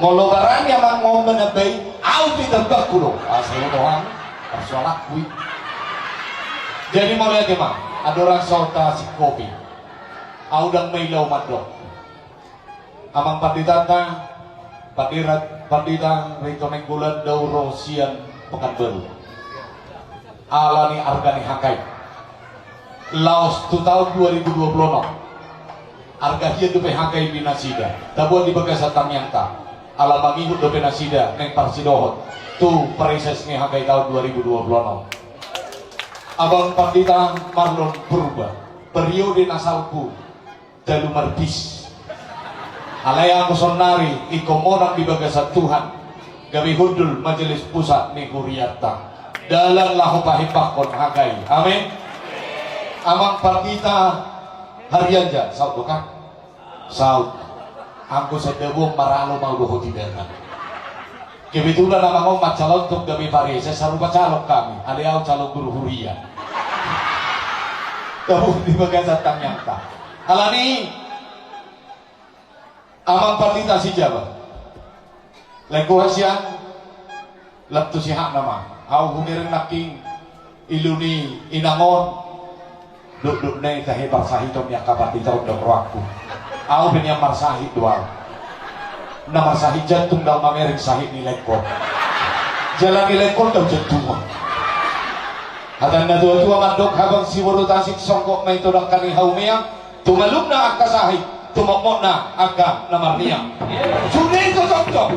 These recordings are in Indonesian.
ngolobaran yang mau menebay au ditebak kulo asal doang persoalan kui. Jadi mau lihat ya mak, ada orang sauta si kopi au dang mailau madok amang panditata pandita rito neng bulan dauro sian pekan baru alani argani hakai laos tu tahun 2020 harga hidup hakai binasida tabuan di bagasa tamyanta alam mangihut dope nasida neng parsidohot tu perises ni hakai tahun 2020 abang pandita Marlon Purba periode nasalku dalu marbis alaya aku sonari ikomonak di bagasa Tuhan gabi hudul majelis pusat ni Huriata dalam lahu pahipakon hakai amin. Amang pandita Haryanja saud bukan saud aku sedewung maralo mau doho tidak kebetulan nama ngomong calon untuk gabi pare saya sarupa calon kami ada calon guru Huria kamu di bagasa tamyanta alani amang pandita si Jawa lengko hasian laptu si hak nama au humirin naking iluni inangon duk nih tahe barsahitom yang kabar di tahun dong waktu au ben yang marsahid doang na marsahid jantung dalam Amerik sahid nilai kod jalan nilai kod daw jantung hatan na tua mandok habang siwaro tasik songkok may tudang kani haumiyang tumalog na akka sahid tumokmok na akka namarniyang sunay ko songkok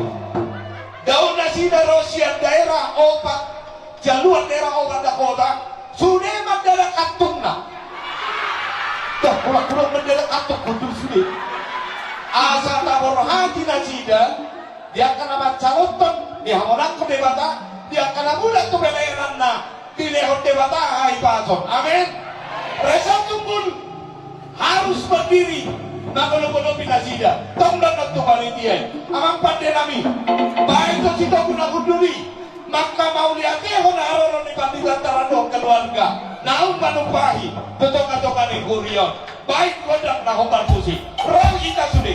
daun na sida Rosian daerah opat jaluan daerah opat Dakota sunay magdala kantung na dah pulang-pulang mendadak atuk kundur sulit asal tabor hati nasida dia akan nama caloton dia hamonang ke debata dia akan mudah tu belayaran na dilehon debata hai pason amin resa tumbul harus berdiri nakono-kono pinasida tong dan tu panitia amang pandai nami baik tu sito guna kunduli maka mau lihat honaro ni pandita taradong keluarga naung manumpahi totok-totokan ni kurion baik kodang na hoban susi roh kita sudah